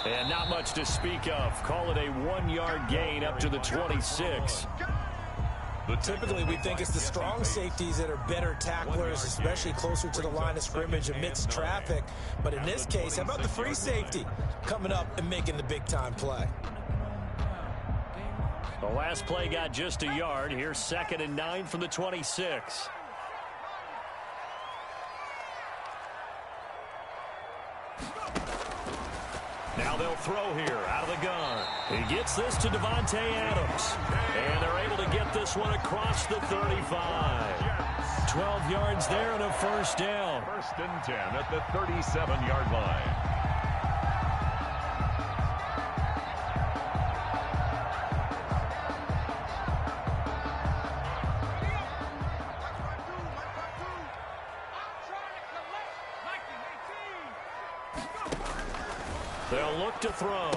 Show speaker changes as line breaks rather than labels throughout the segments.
And not much to speak of. Call it a 1-yard gain up to the 26.
Typically, we think it's the strong safeties that are better tacklers, especially closer to the line of scrimmage amidst traffic. But in this case, how about the free safety coming up and making the big-time play?
The last play got just a yard. Here's 2nd and 9 from the 26. Now they'll throw here out of the gun. He gets this to Davante Adams. And they're able to get this one across the 35. 12 yards there and a first down.
1st and 10 at the 37-yard line.
They'll look to throw.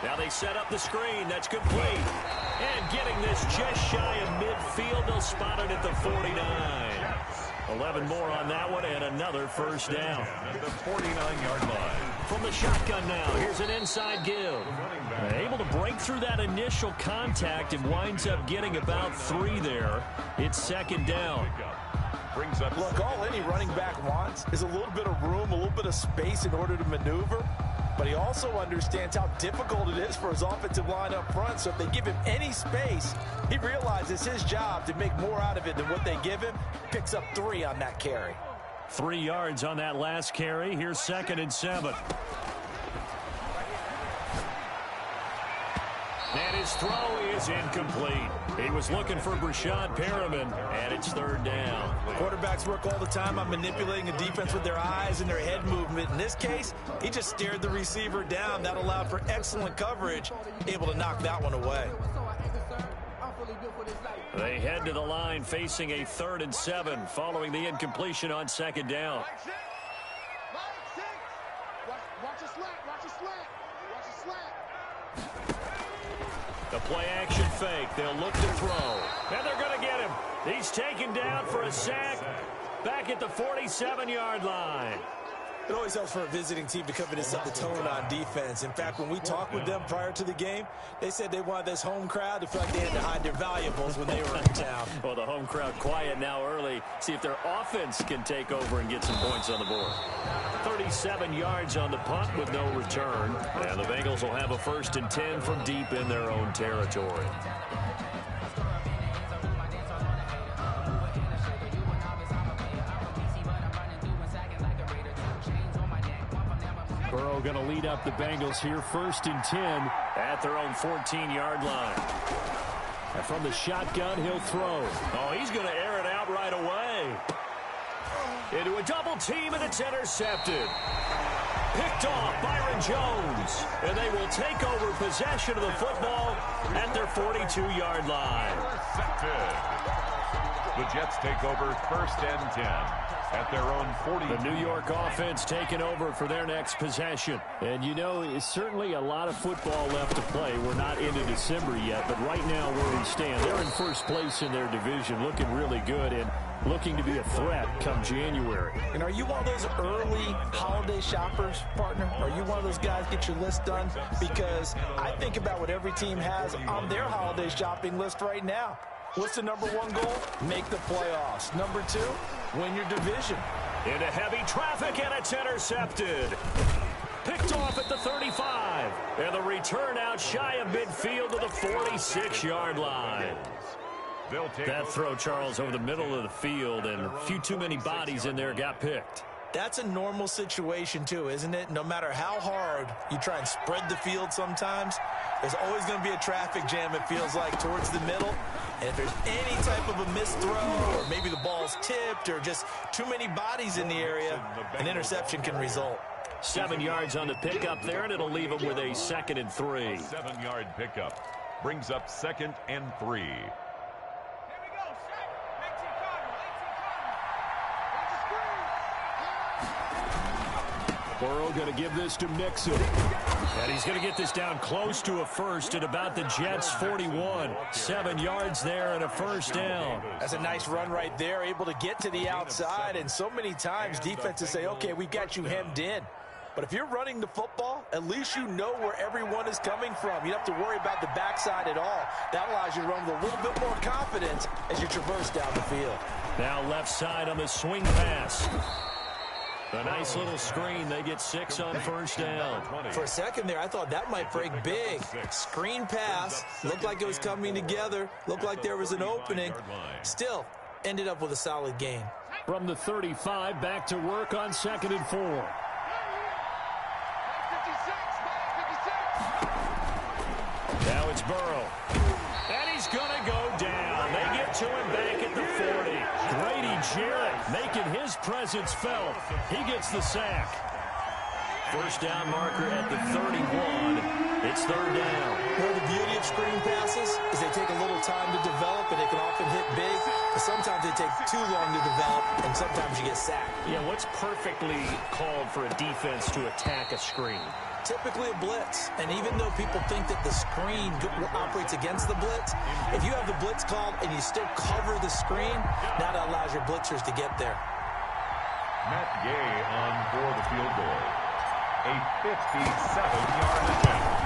Now they set up the screen. That's complete. And getting this just shy of midfield. They'll spot it at the 49. 11 more on that one and another first down.
At the 49-yard line.
From the shotgun now, here's an inside give. Able to break through that initial contact and winds up getting about 3 there. It's 2nd down.
Look, all any running back wants is a little bit of room, a little bit of space in order to maneuver. But he also understands how difficult it is for his offensive line up front. So if they give him any space, he realizes his job to make more out of it than what they give him. Picks up 3 on that carry.
3 yards on that last carry. Here's 2nd and 7. And his throw is incomplete. He was looking for Brashad Perriman, and it's 3rd down.
Quarterbacks work all the time on manipulating a defense with their eyes and their head movement. In this case, he just stared the receiver down. That allowed for excellent coverage, able to knock that one away.
They head to the line facing a 3rd and 7 following the incompletion on 2nd down. The play-action fake. They'll look to throw. And they're going to get him. He's taken down for a sack back at the 47-yard line.
It always helps for a visiting team to come in and set the tone on defense. In fact, when we talked with them prior to the game, they said they wanted this home crowd to feel like they had to hide their valuables when they were in town.
Well, the home crowd quiet now early. See if their offense can take over and get some points on the board. 37 yards on the punt with no return. And the Bengals will have a 1st and 10 from deep in their own territory. Burrow going to lead up the Bengals here, 1st and 10 at their own 14-yard line. And from the shotgun, he'll throw. Oh, he's going to air it out right away. Into a double team, and it's intercepted. Picked off Byron Jones. And they will take over possession of the football at their 42-yard line.
The Jets take over 1st and 10 at their own 40.
The New York offense taking over for their next possession. And, you know, it's certainly a lot of football left to play. We're not into December yet, but right now where we stand, they're in 1st place in their division, looking really good and looking to be a threat come January.
And are you one of those early holiday shoppers, partner? Are you one of those guys get your list done? Because I think about what every team has on their holiday shopping list right now. What's the number 1 goal? Make the playoffs. Number 2, win your division.
Into heavy traffic, and it's intercepted. Picked off at the 35. And the return out shy of midfield to the 46-yard line. That throw, Charles, over the middle of the field, and a few too many bodies in there got picked.
That's a normal situation, too, isn't it? No matter how hard you try and spread the field sometimes, there's always going to be a traffic jam, it feels like, towards the middle. And if there's any type of a missed throw, or maybe the ball's tipped, or just too many bodies in the area, an interception can result.
7 yards on the pickup there, and it'll leave them with a 2nd and 3.
7-yard pickup brings up 2nd and 3.
Burrow going to give this to Mixon. And he's going to get this down close to a first at about the Jets' 41. 7 yards there and a first down.
That's a nice run right there, able to get to the outside. And so many times defenses say, okay, we've got you hemmed in. But if you're running the football, at least you know where everyone is coming from. You don't have to worry about the backside at all. That allows you to run with a little bit more confidence as you traverse down the field.
Now left side on the swing pass. A nice little screen. They get 6 on first down.
For a second there, I thought that might break big. Screen pass. Looked like it was coming together. Looked like there was an opening. Still, ended up with a solid gain.
From the 35, back to work on 2nd and 4. Now it's Burrow. And he's going to go down. They get to him back at the 40. Grady Jarrett making his presence felt. He gets the sack. First down marker at the 31. It's 3rd down.
Well, the beauty of screen passes is they take a little time to develop, and they can often hit big. But sometimes they take too long to develop, and sometimes you get sacked.
Yeah, what's perfectly called for a defense to attack a screen?
Typically a blitz, and even though people think that the screen operates against the blitz, if you have the blitz called and you still cover the screen, now that allows your blitzers to get there.
Matt Gay on for the field goal. A 57-yard attempt.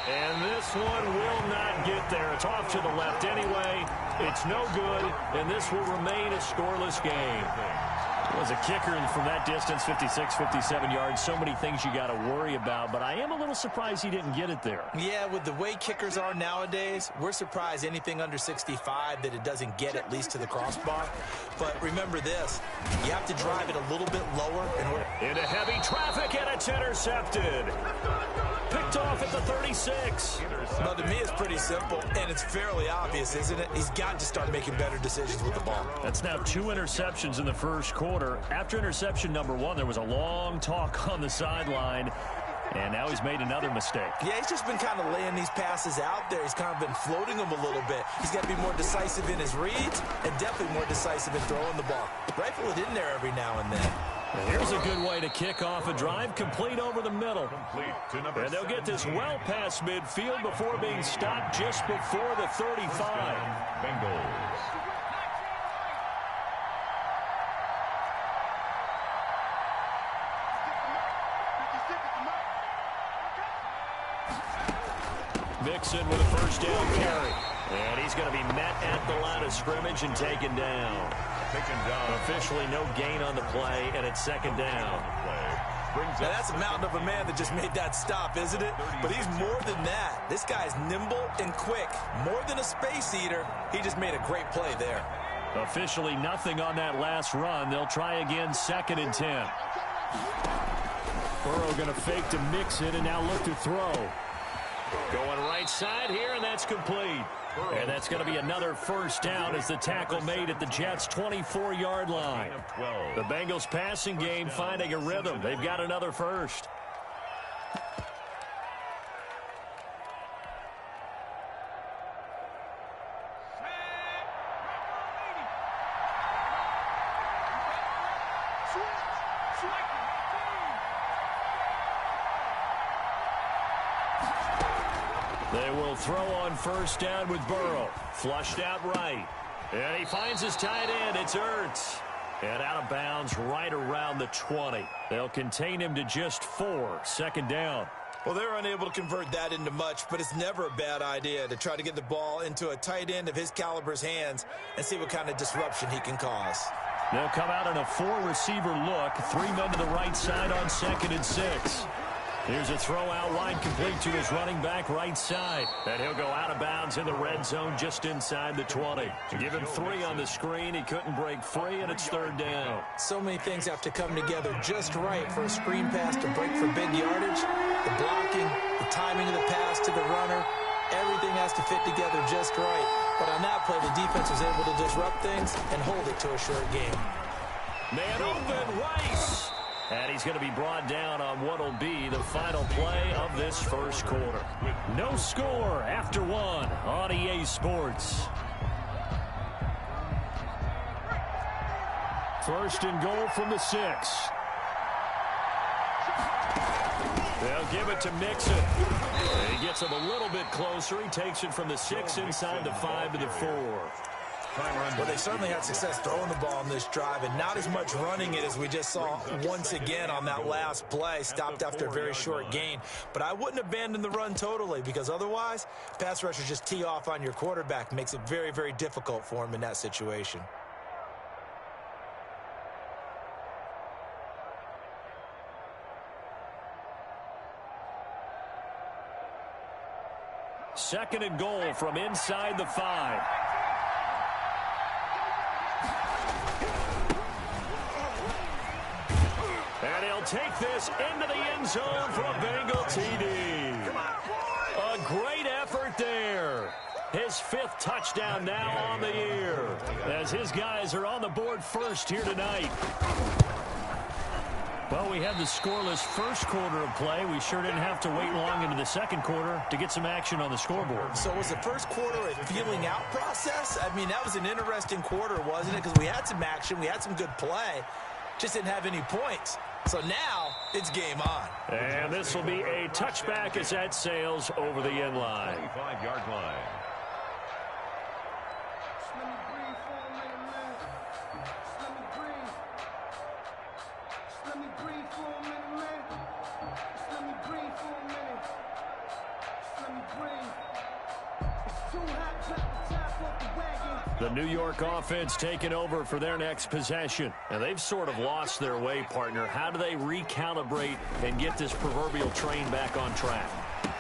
And this one will not get there. It's off to the left anyway. It's no good, and this will remain a scoreless game. Was a kicker from that distance, 56, 57 yards. So many things you got to worry about, but I am a little surprised he didn't get it there.
Yeah, with the way kickers are nowadays, we're surprised anything under 65 that it doesn't get at least to the crossbar. But remember this, you have to drive it a little bit lower in order.
Into heavy traffic, and it's intercepted. Picked off at the 36.
Well, to me, it's pretty simple, and it's fairly obvious, isn't it? He's got to start making better decisions with the ball.
That's now 2 interceptions in the first quarter. After interception number 1, there was a long talk on the sideline, and now he's made another mistake.
Yeah, he's just been kind of laying these passes out there. He's kind of been floating them a little bit. He's got to be more decisive in his reads and definitely more decisive in throwing the ball. Rifle it in there every now and then.
And here's a good way to kick off a drive, complete over the middle. And they'll get this well past midfield before being stopped just before the 35.
Bengals.
Mixon with a first down carry. And he's going to be met at the line of scrimmage and taken down. Officially no gain on the play, and it's 2nd down.
Now that's a mountain of a man that just made that stop, isn't it? But he's more than that. This guy's nimble and quick. More than a space eater, he just made a great play there.
Officially nothing on that last run. They'll try again, 2nd and 10. Burrow going to fake to Mixon and now look to throw. Going right side here, and that's complete. And that's going to be another first down as the tackle made at the Jets' 24-yard line. The Bengals passing game finding a rhythm. They've got another first. They will throw on first down with Burrow. Flushed out right. And he finds his tight end. It's Ertz. And out of bounds right around the 20. They'll contain him to just 4. 2nd down.
Well, they're unable to convert that into much, but it's never a bad idea to try to get the ball into a tight end of his caliber's hands and see what kind of disruption he can cause.
They'll come out in a 4-receiver look. 3 men to the right side on 2nd and 6. Here's a throw out wide, complete to his running back right side. And he'll go out of bounds in the red zone just inside the 20. To give him 3 on the screen, he couldn't break free, and it's 3rd down.
So many things have to come together just right for a screen pass to break for big yardage. The blocking, the timing of the pass to the runner, everything has to fit together just right. But on that play, the defense was able to disrupt things and hold it to a short game.
Man open, Rice. And he's going to be brought down on what will be the final play of this first quarter. No score after 1 on EA Sports. 1st and goal from the 6. They'll give it to Mixon. He gets him a little bit closer. He takes it from the 6 inside the 5 to the 4.
Well, they certainly had success throwing the ball on this drive, and not as much running it as we just saw once again on that last play. Stopped after a very short gain. But I wouldn't abandon the run totally, because otherwise, pass rushers just tee off on your quarterback. Makes it very, very difficult for him in that situation.
Second and goal from inside the 5. And he'll take this into the end zone for a Bengal TD. A great effort there. His 5th touchdown now on the year, as his guys are on the board first here tonight. Well, we had the scoreless first quarter of play. We sure didn't have to wait long into the second quarter to get some action on the scoreboard.
So was the first quarter a feeling out process? I mean, that was an interesting quarter, wasn't it? Because we had some action, we had some good play, just didn't have any points. So now it's game on.
And this will be a touchback as that sails over the end line.
25-yard line.
The New York offense taking over for their next possession. And they've sort of lost their way, partner. How do they recalibrate and get this proverbial train back on track?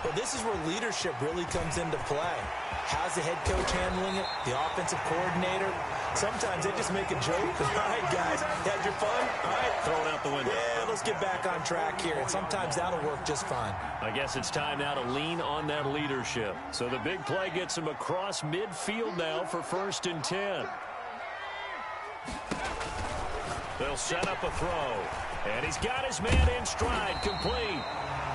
Well, this is where leadership really comes into play. How's the head coach handling it? The offensive coordinator? Sometimes they just make a joke. All right, guys, had your fun? All right.
Throw it out the window.
Yeah, let's get back on track here. And sometimes that'll work just fine.
I guess it's time now to lean on that leadership. So the big play gets him across midfield now for 1st and 10. They'll set up a throw. And he's got his man in stride, complete.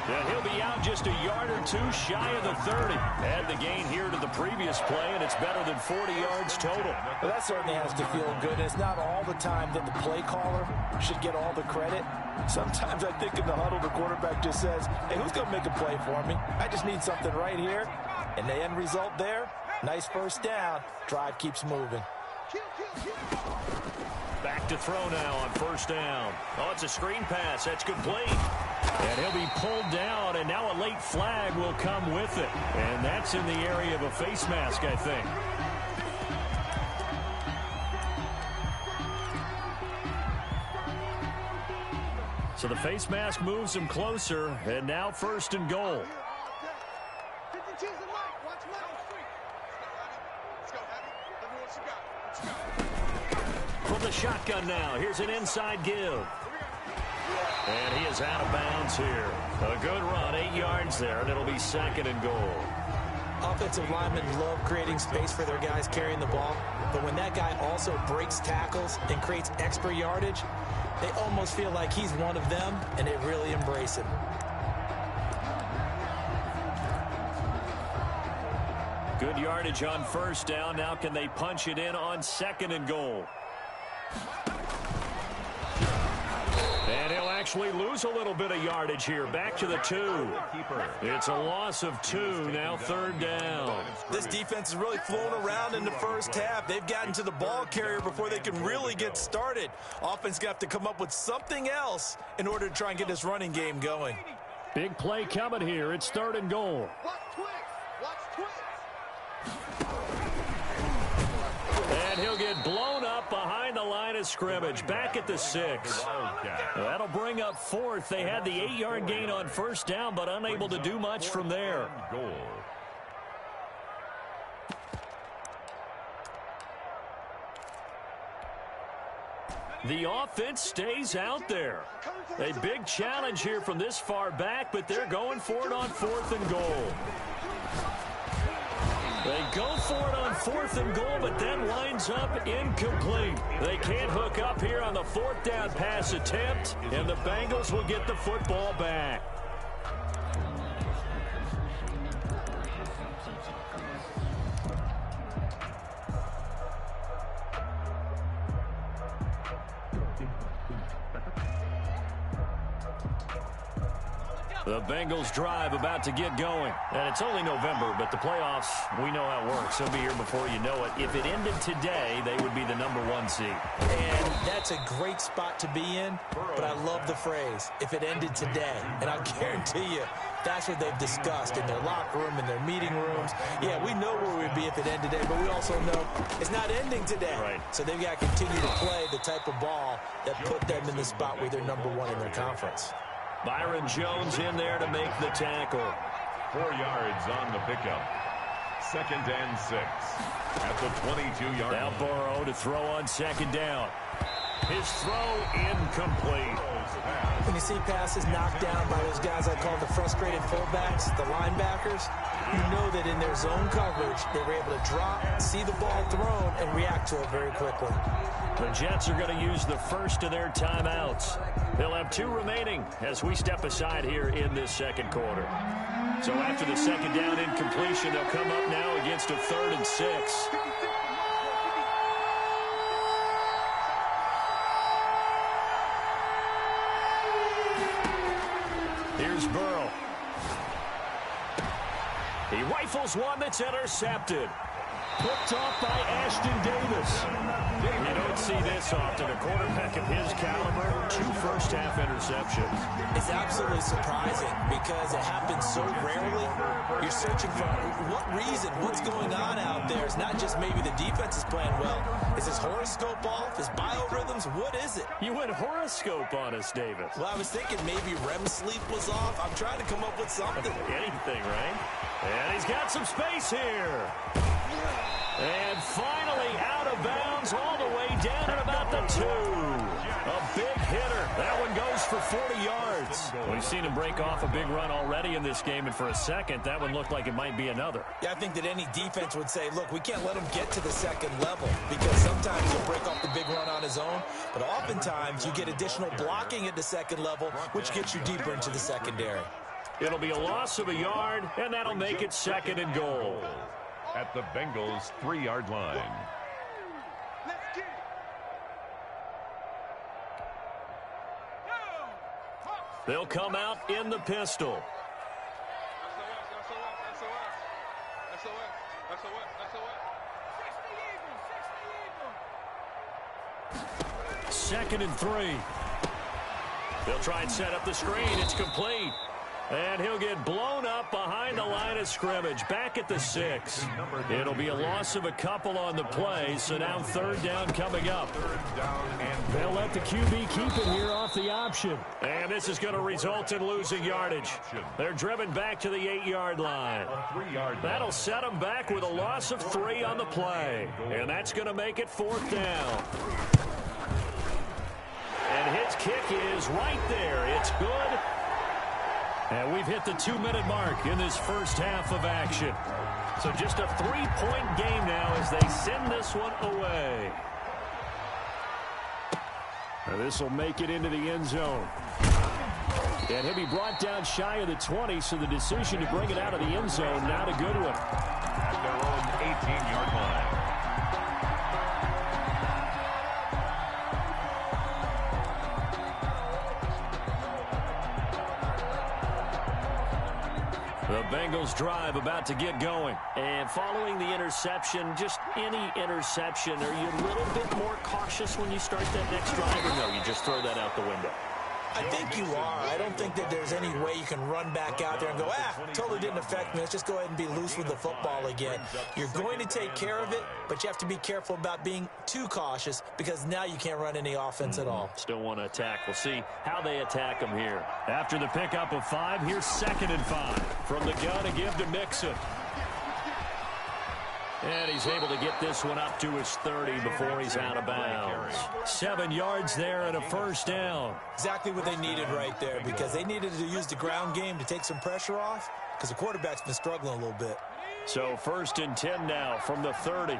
And he'll be out just a yard or two shy of the 30. Add the gain here to the previous play, and it's better than 40 yards total.
Well, that certainly has to feel good. It's not all the time that the play caller should get all the credit. Sometimes I think in the huddle, the quarterback just says, hey, who's going to make a play for me? I just need something right here. And the end result there, nice first down. Drive keeps moving.
Back to throw now on 1st down. Oh, it's a screen pass. That's complete. And he'll be pulled down, and now a late flag will come with it. And that's in the area of a face mask, I think. So the face mask moves him closer, and now 1st and goal. From the shotgun now, here's an inside give. And he is out of bounds here. A good run, 8 yards there, and it'll be 2nd and goal.
Offensive linemen love creating space for their guys carrying the ball, but when that guy also breaks tackles and creates extra yardage, they almost feel like he's one of them, and they really embrace him.
Good yardage on 1st down. Now can they punch it in on 2nd and goal? And he'll actually lose a little bit of yardage here. Back to the 2. It's a loss of 2. Now 3rd down.
This defense is really flown around in the first half. They've gotten to the ball carrier before they can really get started. Offense got to come up with something else in order to try and get this running game going.
Big play coming here. It's 3rd and goal. And he'll get blown up behind the line of scrimmage. Back at the 6. That'll bring up 4th. They had the 8-yard gain on 1st down, but unable to do much from there. The offense stays out there. A big challenge here from this far back, but they're going for it on 4th and goal. They go for it on 4th and goal, but then winds up incomplete. They can't hook up here on the 4th down pass attempt, and the Bengals will get the football back. The Bengals drive about to get going. And it's only November, but the playoffs, we know how it works. They'll be here before you know it. If it ended today, they would be the #1 seed.
And that's a great spot to be in, but I love the phrase, if it ended today. And I'll guarantee you, that's what they've discussed in their locker room, in their meeting rooms. Yeah, we know where we'd be if it ended today, but we also know it's not ending today.
Right.
So they've got to continue to play the type of ball that put them in the spot where they're #1 in their conference.
Byron Jones in there to make the tackle.
4 yards on the pickup. 2nd and 6 at the 22-yard line.
Now Burrow to throw on 2nd down. His throw incomplete.
When you see passes knocked down by those guys I call the frustrated fullbacks, the linebackers, you know that in their zone coverage, they were able to drop, see the ball thrown, and react to it very quickly.
The Jets are going to use the first of their timeouts. They'll have 2 remaining as we step aside here in this 2nd quarter. So after the 2nd down incompletion, they'll come up now against a 3rd and 6. Here's Burrow. He rifles one that's intercepted. Picked off by Ashton Davis. You don't see this often. A quarterback of his caliber, 2 first-half interceptions.
It's absolutely surprising because it happens so rarely. You're searching for what reason, what's going on out there. It's not just maybe the defense is playing well. Is his horoscope off? His biorhythms? What is it?
You went horoscope on us, Davis.
Well, I was thinking maybe REM sleep was off. I'm trying to come up with something.
Anything, right? And he's got some space here. And finally out of bounds all the way down at about the 2. A big hitter. That one goes for 40 yards. We've seen him break off a big run already in this game, and for a second, that one looked like it might be another.
Yeah, I think that any defense would say, look, we can't let him get to the 2nd level because sometimes he'll break off the big run on his own, but oftentimes you get additional blocking at the 2nd level, which gets you deeper into the secondary.
It'll be a loss of a yard, and that'll make it 2nd and goal.
At the Bengals' 3-yard line.
They'll come out in the pistol. Second and 3. They'll try and set up the screen. It's complete. And he'll get blown up behind the line of scrimmage, back at the 6. It'll be a loss of a couple on the play, so now 3rd down coming up. They'll let the QB keep it here off the option. And this is going to result in losing yardage. They're driven back to the 8-yard line. That'll set them back with a loss of 3 on the play. And that's going to make it 4th down. And his kick is right there. It's good. And we've hit the 2-minute mark in this first half of action. So just a 3-point game now as they send this one away. Now this will make it into the end zone. And he'll be brought down shy of the 20, so the decision to bring it out of the end zone, not a good one.
At their own 18-yard line.
The Bengals drive about to get going. And following the interception, just any interception, are you a little bit more cautious when you start that next drive, or no, you just throw that out the window?
I think you are. I don't think that there's any way you can run back out there and go, totally didn't affect me. Let's just go ahead and be loose with the football again. You're going to take care of it, but you have to be careful about being too cautious because now you can't run any offense at all.
Still want to attack. We'll see how they attack them here. After the pickup of 5, here's 2nd and 5. From the gun to give to Mixon. And he's able to get this one up to his 30 before he's out of bounds. 7 yards there and a 1st down.
Exactly what they needed right there because they needed to use the ground game to take some pressure off because the quarterback's been struggling a little bit.
So 1st and 10 now from the 30.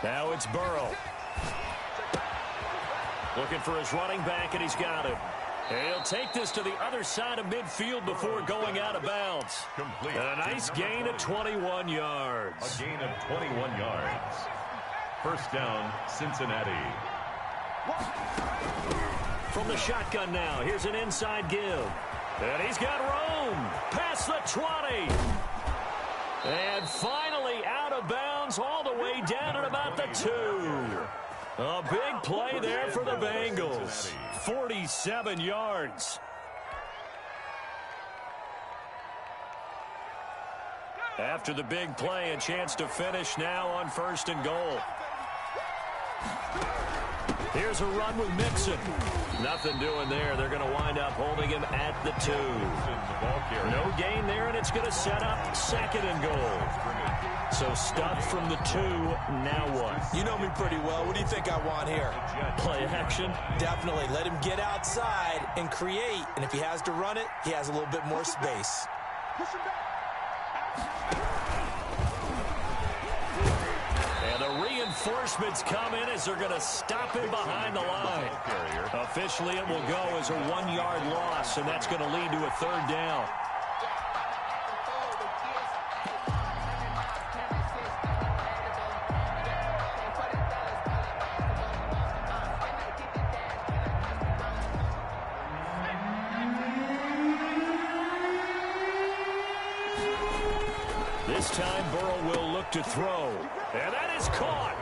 Now it's Burrow. Looking for his running back, and he's got him. He'll take this to the other side of midfield before going out of bounds.
Complete.
And a nice gain of 21 yards.
A gain of 21 yards. 1st down, Cincinnati.
From the shotgun now, here's an inside give. And he's got room. Past the 20. And finally out of bounds all the way down at about the 2. A big play there for the Bengals. 47 yards. After the big play, a chance to finish now on 1st and goal. Here's a run with Mixon. Nothing doing there. They're going to wind up holding him at the 2. No gain there, and it's going to set up 2nd and goal. So stuff from the 2. Now what?
You know me pretty well. What do you think I want here?
Play action?
Definitely. Let him get outside and create. And if he has to run it, he has a little bit more space.
And the reinforcements come in as they're going to stop him behind the line. Officially, it will go as a 1-yard loss, and that's going to lead to a 3rd down. This time, Burrow will look to throw. And that is caught.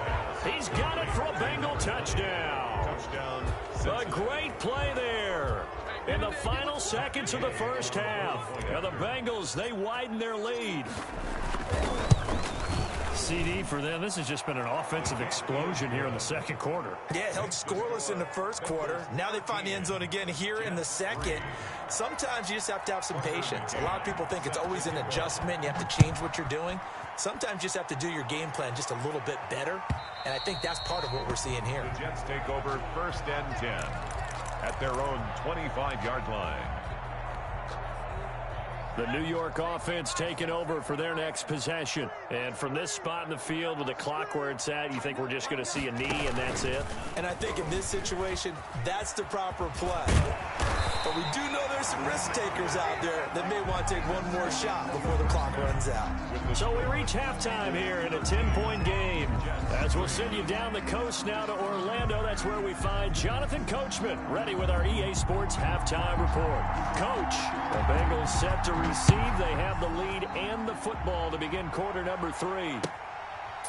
He's got it for a Bengal touchdown. A great play there. In the final seconds of the first half. And the Bengals, they widen their lead. CD for them. This has just been an offensive explosion here in the 2nd quarter.
Yeah, held scoreless in the 1st quarter. Now they find the end zone again here in the 2nd. Sometimes you just have to have some patience. A lot of people think it's always an adjustment. You have to change what you're doing. Sometimes you just have to do your game plan just a little bit better. And I think that's part of what we're seeing here.
The Jets take over 1st and 10 at their own 25-yard line.
The New York offense taking over for their next possession. And from this spot in the field with the clock where it's at, you think we're just going to see a knee and that's it?
And I think in this situation, that's the proper play. But we do know there's some risk takers out there that may want to take one more shot before the clock runs out.
So we reach halftime here in a 10-point game. As we'll send you down the coast now to Orlando, that's where we find Jonathan Coachman ready with our EA Sports halftime report. Coach, the Bengals set to receive. They have the lead and the football to begin quarter number 3.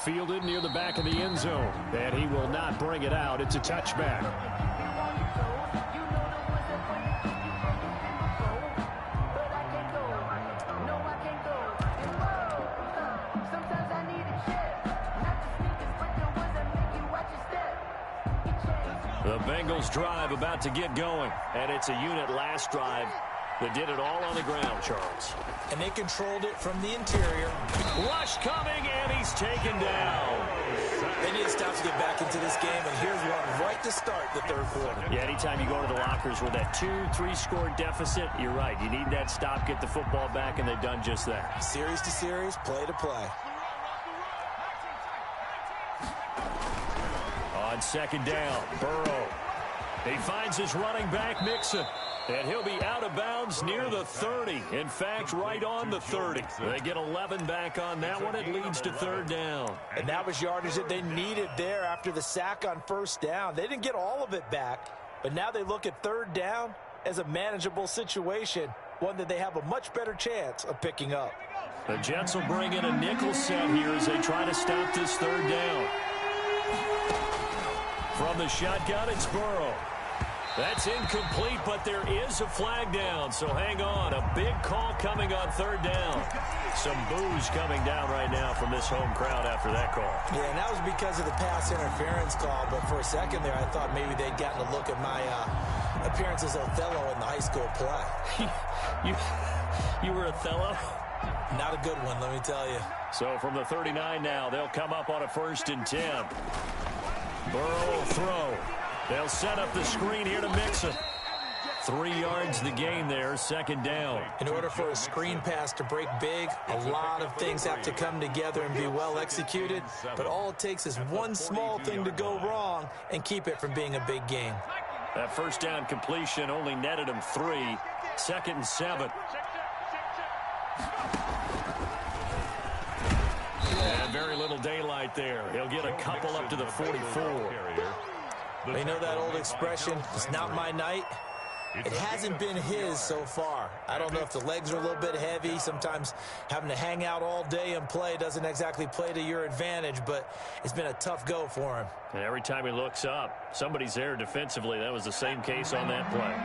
Fielded near the back of the end zone. And he will not bring it out. It's a touchback. The Bengals drive about to get going, and it's a unit last drive that did it all on the ground, Charles.
And they controlled it from the interior.
Rush coming, and he's taken down.
They need to stop to get back into this game, and here's one right to start the 3rd quarter.
Yeah, anytime you go to the lockers with that 2-3 score deficit, you're right. You need that stop, get the football back, and they've done just that.
Series to series, play to play.
On 2nd down, Burrow. He finds his running back, Mixon. And he'll be out of bounds near the 30. In fact, right on the 30. They get 11 back on that one. It leads to 3rd down.
And that was yardage that they needed there after the sack on 1st down. They didn't get all of it back, but now they look at 3rd down as a manageable situation, one that they have a much better chance of picking up.
The Jets will bring in a nickel set here as they try to stop this 3rd down. From the shotgun, it's Burrow. That's incomplete, but there is a flag down, so hang on. A big call coming on 3rd down. Some boos coming down right now from this home crowd after that call.
Yeah, and that was because of the pass interference call, but for a second there, I thought maybe they'd gotten a look at my appearance as Othello in the high school play.
You were Othello?
Not a good one, let me tell you.
So from the 39 now, they'll come up on a 1st and 10. Burrow will throw. They'll set up the screen here to Mixon. 3 yards the gain there, 2nd down.
In order for a screen pass to break big, a lot of things have to come together and be well executed. But all it takes is one small thing to go wrong and keep it from being a big game.
That 1st down completion only netted him 3. 2nd and 7. And very little daylight there. He'll get a couple up to the 44.
You know that old expression, it's not my night? It hasn't been his so far. I don't know if the legs are a little bit heavy. Sometimes having to hang out all day and play doesn't exactly play to your advantage, but it's been a tough go for him.
And every time he looks up, somebody's there defensively. That was the same case on that play.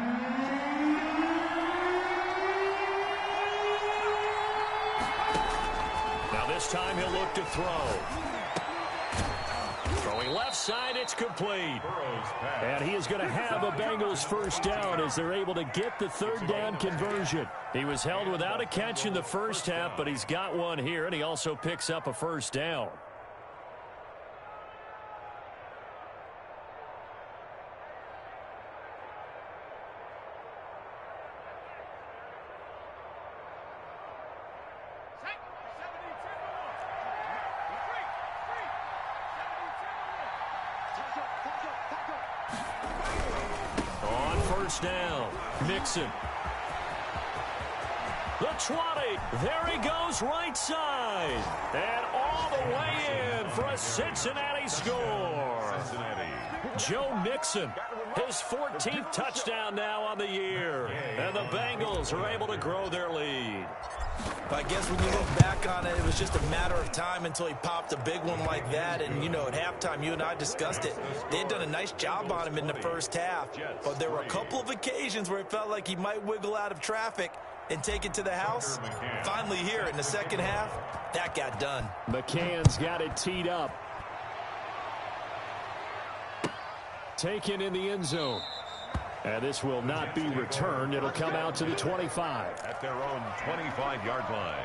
Now this time he'll look to throw. Throwing left side, it's complete. And he is going to have a Bengals first down as they're able to get the third down conversion. He was held without a catch in the first half, but he's got one here, and he also picks up a first down. Down. Mixon. The 20. There he goes right side. And all the way in for a Cincinnati score. Joe Mixon. His 14th touchdown now on the year. And the Bengals are able to grow their lead.
But I guess when you look back on it, it was just a matter of time until he popped a big one like that. And, you know, at halftime, you and I discussed it. They had done a nice job on him in the first half. But there were a couple of occasions where it felt like he might wiggle out of traffic and take it to the house. Finally here in the second half, that got done.
McCann's got it teed up. Taken in the end zone. And this will not be returned. It'll come out to the 25.
At their own 25-yard line.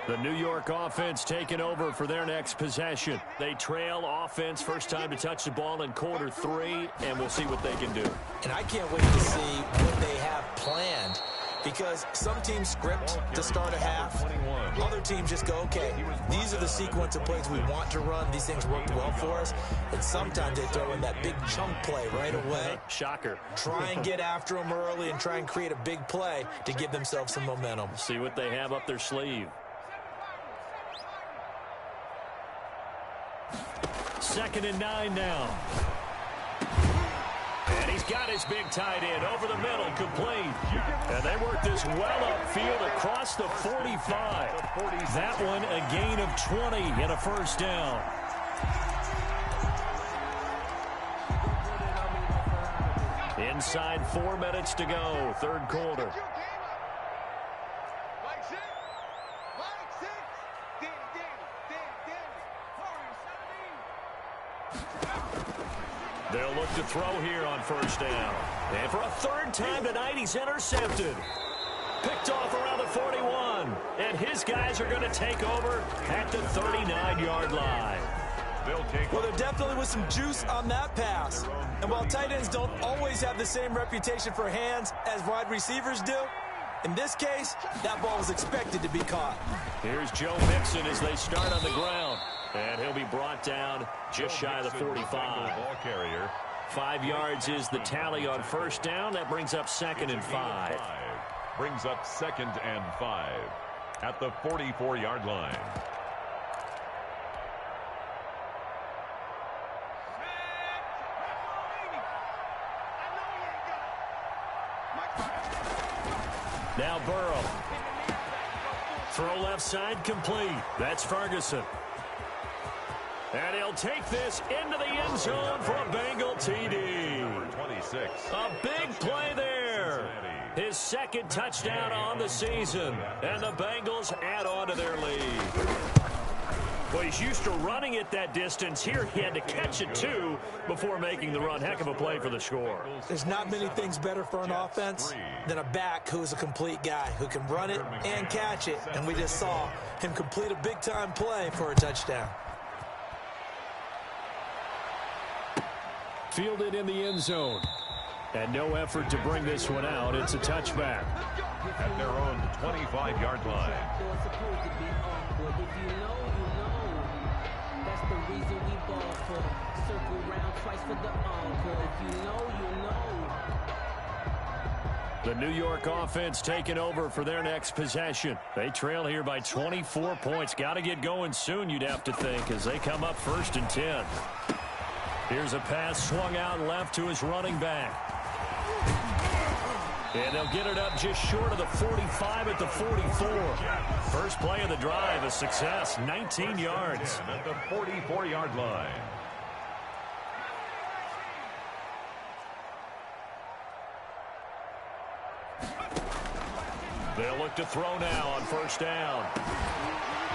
The New York offense taking over for their next possession. They trail offense, first time to touch the ball in quarter 3, and we'll see what they can do.
And I can't wait to see what they have planned. Because some teams script to start a half. Other teams just go, okay, these are the sequence of plays we want to run. These things worked well for us. And sometimes they throw in that big chunk play right away.
Shocker.
Try and get after them early and try and create a big play to give themselves some momentum.
See what they have up their sleeve. 2nd and 9 now. And he's got his big tight end over the middle, complete. And they work this well upfield across the 45. That one a gain of 20 and a first down. Inside 4 minutes to go, third quarter. They'll look to throw here on first down. And for a third time tonight, he's intercepted. Picked off around the 41. And his guys are going to take over at the 39-yard line.
Well, there definitely was some juice on that pass. And while tight ends don't always have the same reputation for hands as wide receivers do, in this case, that ball was expected to be caught.
Here's Joe Mixon as they start on the ground. And he'll be brought down just shy of the 45. 5 yards is the tally on first down. That brings up 2nd and 5.
Brings up 2nd and 5 at the 44-yard line.
Now Burrow. Throw left side complete. That's Ferguson. And he'll take this into the end zone for a Bengal TD.
Number 26.
A big play there. His 2nd touchdown on the season. And the Bengals add on to their lead. Well, he's used to running it that distance. Here he had to catch it, too, before making the run. Heck of a play for the score.
There's not many things better for an offense than a back who is a complete guy, who can run it and catch it. And we just saw him complete a big-time play for a touchdown.
Fielded in the end zone. And no effort to bring this one out. It's a touchback.
At their own 25-yard line.
The New York offense taking over for their next possession. They trail here by 24 points. Got to get going soon, you'd have to think, as they come up 1st and 10. Here's a pass swung out left to his running back. And they'll get it up just short of the 45 at the 44. First play of the drive, a success, 19 yards.
At the 44-yard line.
They'll look to throw now on 1st down.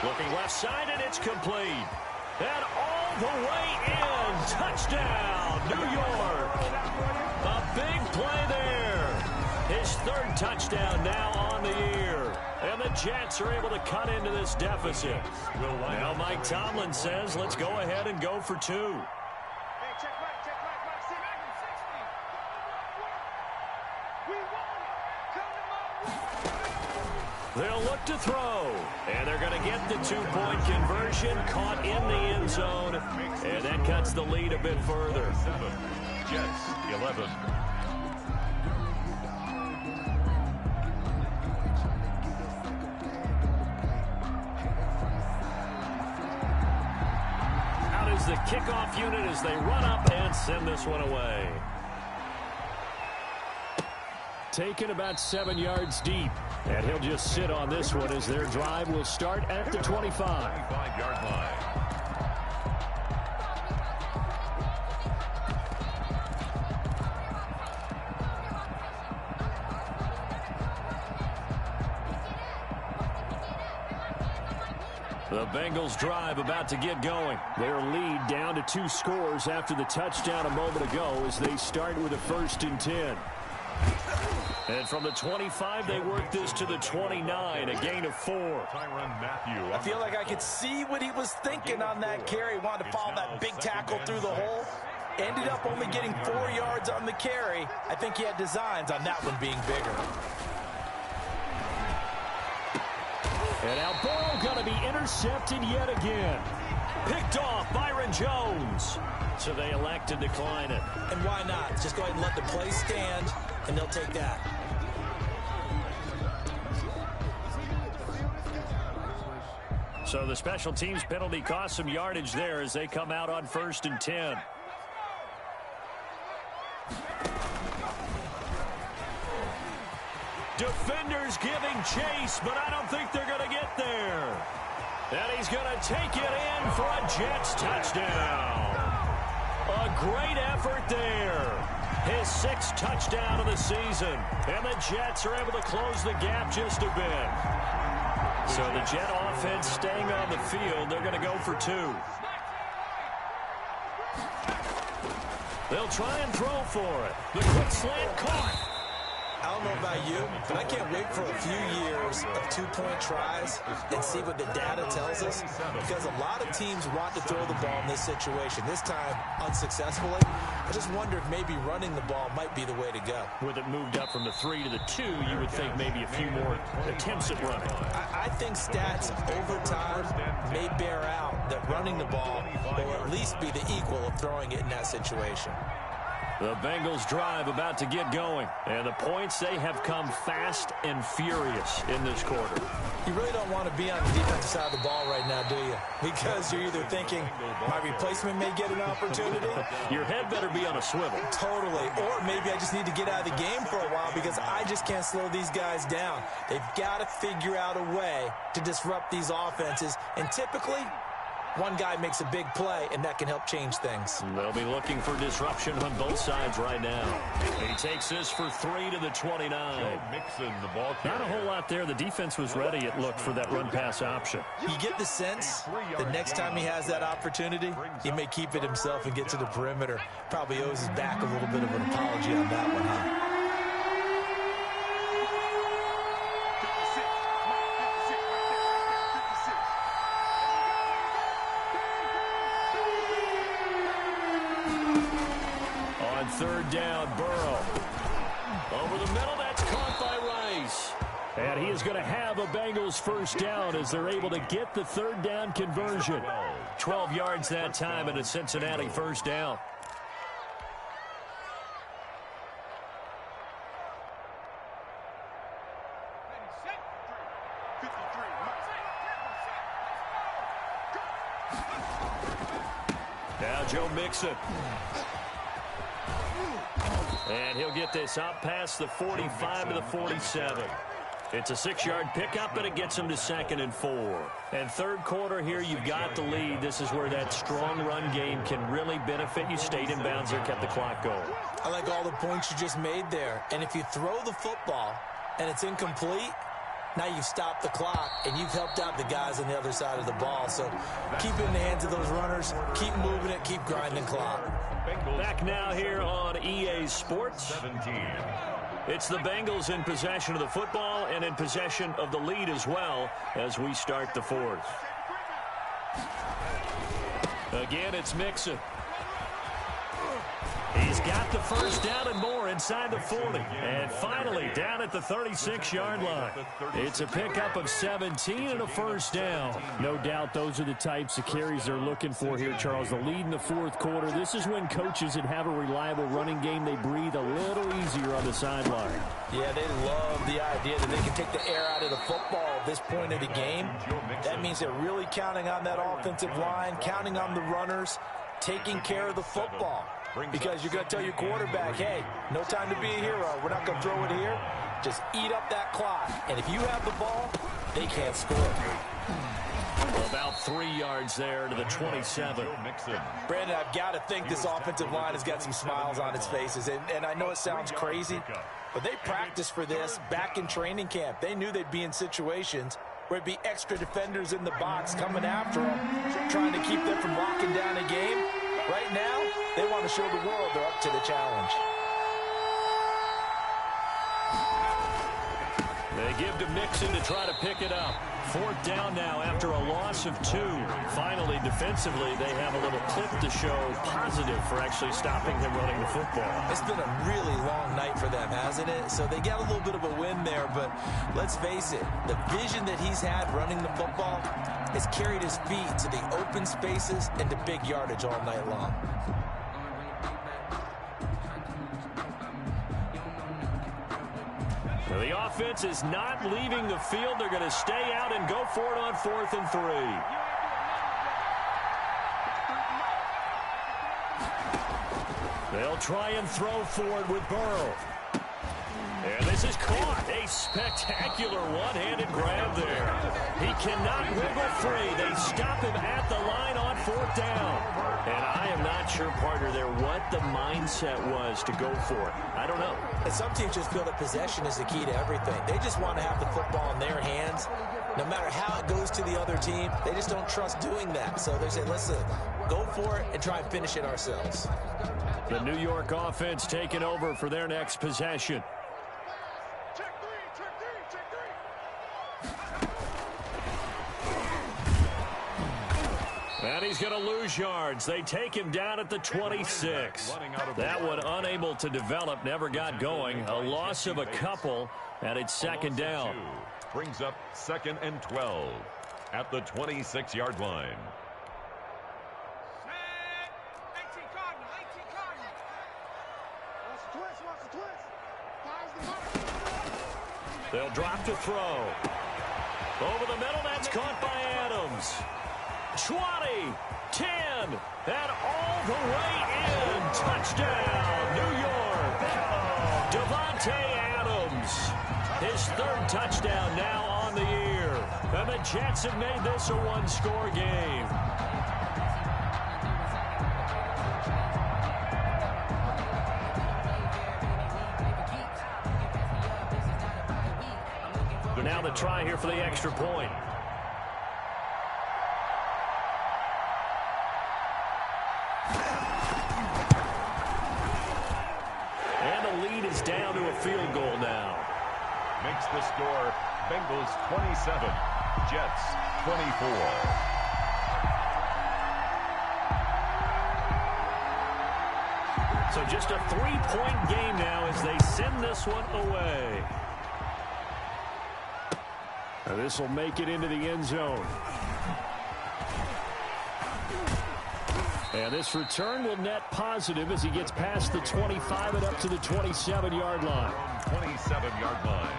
Looking left side, and it's complete. And all the way in. Touchdown, New York. A big play there. His 3rd touchdown now on the year. And the Jets are able to cut into this deficit. Now Mike Tomlin says, let's go ahead and go for 2. They'll look to throw, and they're going to get the 2-point conversion, caught in the end zone, and that cuts the lead a bit further.
7, Jets 11.
Out is the kickoff unit as they run up and send this one away. Taken about 7 yards deep. And he'll just sit on this one as their drive will start at the 25.
25-yard line.
The Bengals drive about to get going. Their lead down to 2 scores after the touchdown a moment ago as they start with a 1st and 10. And from the 25, they work this to the 29, a gain of 4.
Tyrann Mathieu.
I feel like I could see what he was thinking on that carry. Wanted to follow that big tackle through the hole. Ended up only getting 4 yards on the carry. I think he had designs on that one being bigger.
And now Burrow going to be intercepted yet again. Picked off Byron Jones. So they elect to decline it.
And why not? Just go ahead and let the play stand, and they'll take that.
So the special teams penalty cost some yardage there as they come out on 1st and 10. Defenders giving chase, but I don't think they're going to get there. And he's going to take it in for a Jets touchdown. A great effort there. His 6th touchdown of the season. And the Jets are able to close the gap just a bit. So the Jet offense staying on the field. They're going to go for 2. They'll try and throw for it. The quick slant caught.
I don't know about you, but I can't wait for a few years of 2-point tries and see what the data tells us, because a lot of teams want to throw the ball in this situation. This time, unsuccessfully. I just wonder if maybe running the ball might be the way to go.
With it moved up from the 3 to the 2, you would think maybe a few more attempts at running.
I think stats over time may bear out that running the ball will at least be the equal of throwing it in that situation.
The Bengals drive about to get going. And the points, they have come fast and furious in this quarter.
You really don't want to be on the defensive side of the ball right now, do you? Because you're either thinking, my replacement may get an opportunity.
Your head better be on a swivel.
Totally. Or maybe I just need to get out of the game for a while because I just can't slow these guys down. They've got to figure out a way to disrupt these offenses. And typically, one guy makes a big play, and that can help change things.
They'll be looking for disruption on both sides right now. He takes this for 3 to the 29.
Mixon, the ball
Not a whole lot there. The defense was ready, it looked, for that run-pass option.
You get the sense the next time he has that opportunity, he may keep it himself and get to the perimeter. Probably owes his back a little bit of an apology on that one, huh?
Third down, Burrow. Over the middle, that's caught by Rice. And he is going to have a Bengals first down as they're able to get the third down conversion. 12 yards that time and a Cincinnati first down. Now Joe Mixon. And he'll get this out past the 45 to the 47. It's a 6-yard pickup, but it gets him to 2nd and 4. And third quarter here, you've got the lead. This is where that strong run game can really benefit you. Stayed in bounds there, kept the clock going.
I like all the points you just made there. And if you throw the football and it's incomplete, now you've stopped the clock and you've helped out the guys on the other side of the ball. So keep it in the hands of those runners. Keep moving it. Keep grinding clock.
Back now here on EA Sports.
17.
It's the Bengals in possession of the football and in possession of the lead as well as we start the fourth. Again, it's Mixon. He's got the first down and more inside the 40. And finally, down at the 36-yard line. It's a pickup of 17 and a first down.
No doubt those are the types of carries they're looking for here, Charles. The lead in the fourth quarter. This is when coaches that have a reliable running game, they breathe a little easier on the sideline.
Yeah, they love the idea that they can take the air out of the football at this point of the game. That means they're really counting on that offensive line, counting on the runners, taking care of the football. Because you're going to tell your quarterback, hey, no time to be a hero. We're not going to throw it here. Just eat up that clock. And if you have the ball, they can't score.
About 3 yards there to the 27.
Brandon, I've got to think this offensive line has got some smiles on its faces. And I know it sounds crazy, but they practiced for this back in training camp. They knew they'd be in situations where it'd be extra defenders in the box coming after them, trying to keep them from locking down a game. Right now, they want to show the world they're up to the challenge.
They give to Mixon to try to pick it up. Fourth down now after a loss of 2. Finally, defensively, they have a little clip to show positive for actually stopping him running the football.
It's been a really long night for them, hasn't it? So they got a little bit of a win there, but let's face it, the vision that he's had running the football has carried his feet to the open spaces and to big yardage all night long.
The offense is not leaving the field. They're going to stay out and go for it on 4th and 3. They'll try and throw for it with Burrow. And this is caught. A spectacular one-handed grab there. He cannot wiggle free. They stop him at the line on 4th down. And I am not sure, partner, there what the mindset was to go for it. I don't know.
And some teams just feel that possession is the key to everything. They just want to have the football in their hands. No matter how it goes to the other team, they just don't trust doing that. So they say, listen, go for it and try and finish it ourselves.
The New York offense taking over for their next possession. And he's going to lose yards. They take him down at the 26. That one unable to develop, never got going. A loss of a couple, and it's 2nd down.
Brings up 2nd and 12 at the 26-yard line.
They'll drop to throw. Over the middle, that's caught by Adams. 20, 10, and all the way in. Touchdown, New York. Davante Adams. His 3rd touchdown now on the year. And the Jets have made this a one-score game. Now the try here for the extra point. And the lead is down to a field goal now.
Makes the score Bengals 27, Jets 24.
So just a 3-point game now as they send this one away. Now this will make it into the end zone. And this return will net positive as he gets past the 25 and up to the 27-yard line.
27-yard line.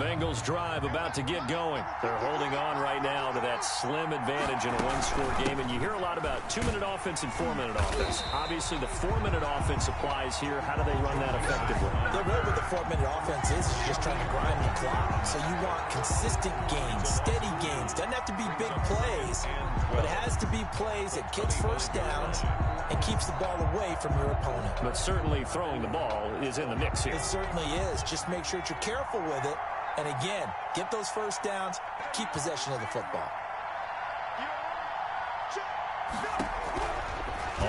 Bengals drive about to get going. They're holding on right now to that slim advantage in a one-score game. And you hear a lot about 2-minute offense and 4-minute offense. Obviously, the 4-minute offense applies here. How do they run that effectively?
The way with the 4-minute offense is just trying to grind the clock. So you want consistent gains, steady gains. Doesn't have to be big plays, but it has to be plays that gets first downs and keeps the ball away from your opponent.
But certainly throwing the ball is in the mix here.
It certainly is. Just make sure that you're careful with it. And again, get those first downs, keep possession of the football.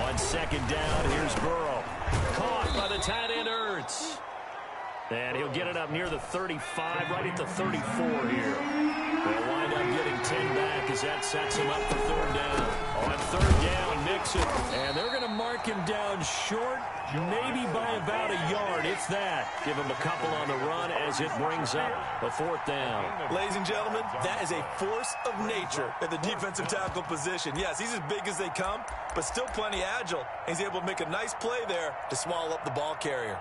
On second down, here's Burrow. Caught by the tight end, Ertz. And he'll get it up near the 35, right at the 34 here. They'll wind up getting 10 back as that sets him up for third down. On third down, Mixon. And they're going to mark him down short, maybe by about a yard, if that. Give him a couple on the run as it brings up a fourth down.
Ladies and gentlemen, that is a force of nature at the defensive tackle position. Yes, he's as big as they come, but still plenty agile. He's able to make a nice play there to swallow up the ball carrier.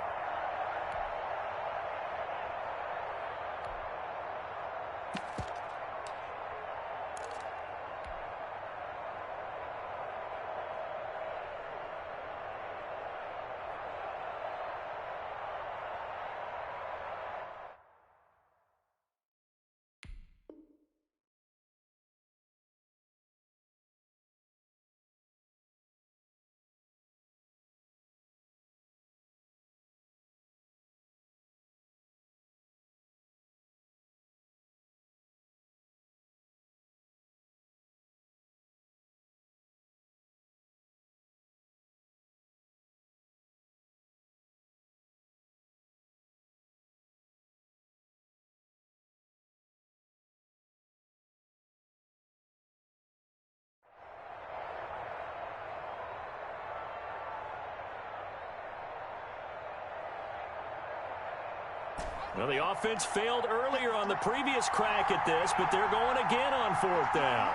Well, the offense failed earlier on the previous crack at this, but they're going again on fourth down.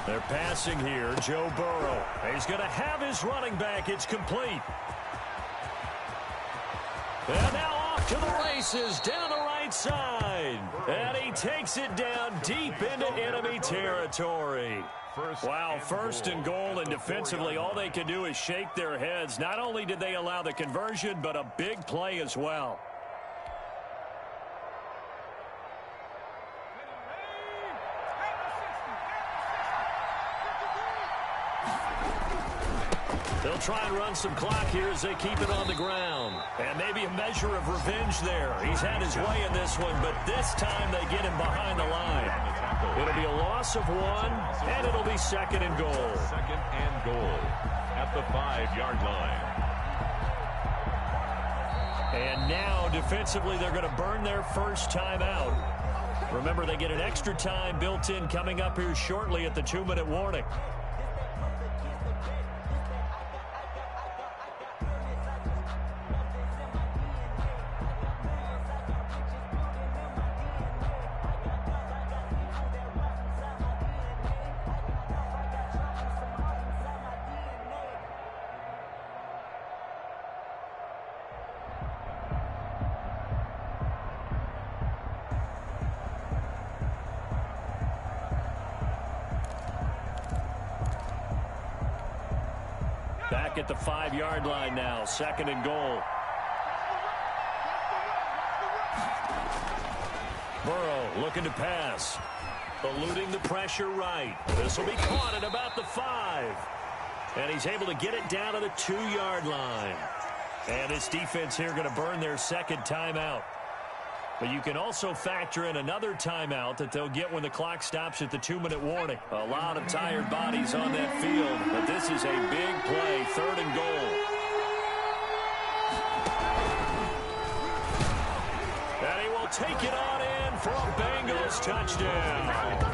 They're passing here, Joe Burrow. He's going to have his running back. It's complete. And now off to the races down the right side. And he takes it down deep into enemy territory. Wow, first and goal, and defensively all they can do is shake their heads. Not only did they allow the conversion, but a big play as well. They'll try and run some clock here as they keep it on the ground. And maybe a measure of revenge there. He's had his way in this one, but this time they get him behind the line. It'll be a loss of 1, and it'll be second and goal.
Second and goal at the 5-yard line.
And now, defensively, they're going to burn their first time out. Remember, they get an extra time built in coming up here shortly at the 2-minute warning. Back at the 5-yard line now, second and goal. Burrow looking to pass. Eluding the pressure right. This will be caught at about the 5. And he's able to get it down to the 2-yard line. And this defense here going to burn their second timeout. But you can also factor in another timeout that they'll get when the clock stops at the 2-minute warning. A lot of tired bodies on that field, but this is a big play, third and goal. And he will take it on in for a Bengals touchdown.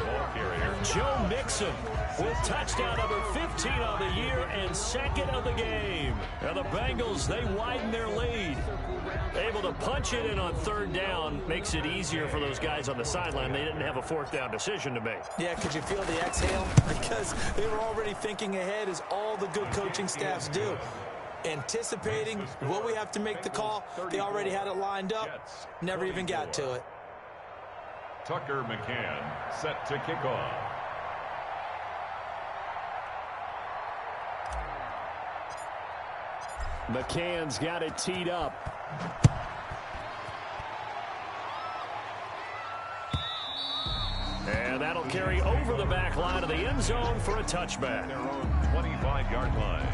Joe Mixon with touchdown number 15 on the year and second of the game. And the Bengals, they widen their lead. Able to punch it in on third down makes it easier for those guys on the sideline. They didn't have a fourth down decision to make.
Yeah, could you feel the exhale? Because they were already thinking ahead, as all the good coaching staffs do. anticipating, will we have to make the call? They already had it lined up, never even got to it.
Tucker McCann set to kick off.
McCann's got it teed up. And that'll carry over the back line of the end zone for a touchback.
Their own 25-yard line.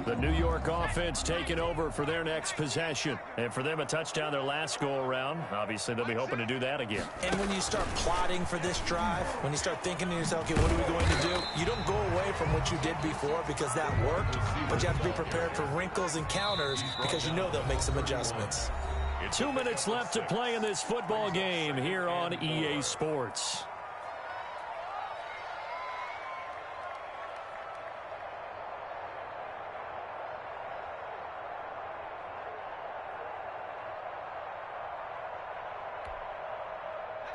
The New York offense taking over for their next possession. And for them, a touchdown their last go-around. Obviously, they'll be hoping to do that again.
And when you start plotting for this drive, when you start thinking to yourself, okay, what are we going to do? You don't go away from what you did before because that worked, but you have to be prepared for wrinkles and counters because you know they'll make some adjustments.
2 minutes left to play in this football game here on EA Sports.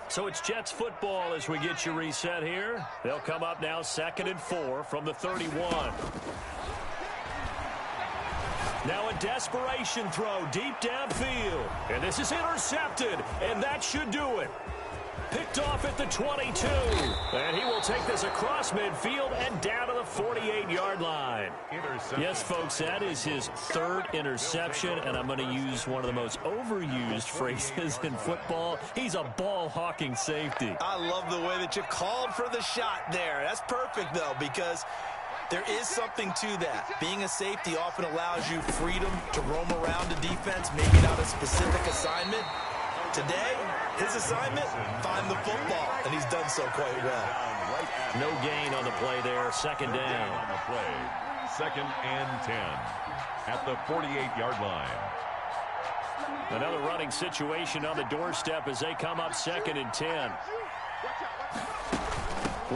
So it's Jets football as we get you reset here. They'll come up now 2nd and 4 from the 31. Now a desperation throw deep downfield. And this is intercepted, and that should do it. Picked off at the 22. And he will take this across midfield and down to the 48-yard line. Yes, folks, that is his 3rd interception, and I'm going to use one of the most overused phrases in football. He's a ball-hawking safety.
I love the way that you called for the shot there. That's perfect, though, because there is something to that. Being a safety often allows you freedom to roam around the defense, maybe not a specific assignment. Today, his assignment, find the football, and he's done so quite well.
No gain on the play there, 2nd down.
On the play, 2nd and 10 at the 48-yard line.
Another running situation on the doorstep as they come up 2nd and 10.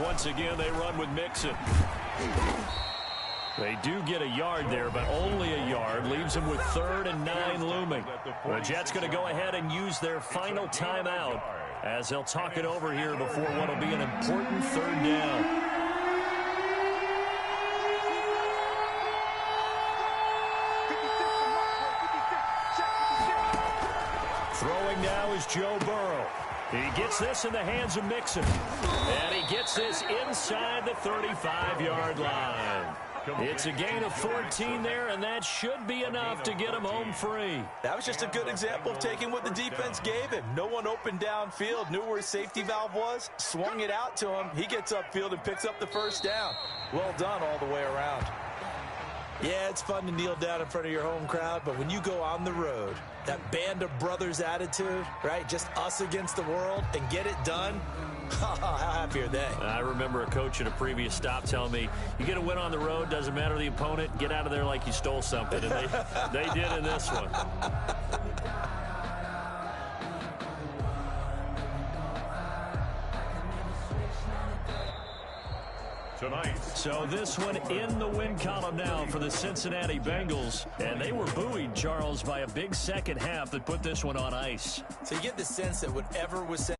Once again, they run with Mixon. They do get a yard there, but only a yard. Leaves them with 3rd and 9 looming. The Jets going to go ahead and use their final timeout as they'll talk it over here before what will be an important 3rd down. Throwing now is Joe Burrow. He gets this in the hands of Mixon. And he gets this inside the 35-yard line. It's a gain of 14 there, and that should be enough to get him home free.
That was just a good example of taking what the defense gave him. No one open downfield, knew where his safety valve was, swung it out to him. He gets upfield and picks up the 1st down. Well done all the way around. Yeah, it's fun to kneel down in front of your home crowd, but when you go on the road, that band of brothers attitude, right, just us against the world, and get it done, how happy are they?
I remember a coach at a previous stop telling me, you get a win on the road, doesn't matter the opponent, get out of there like you stole something. And they did in this one.
Tonight.
So this one in the win column now for the Cincinnati Bengals. And they were buoyed, Charles, by a big second half that put this one on ice.
So you get the sense that whatever was said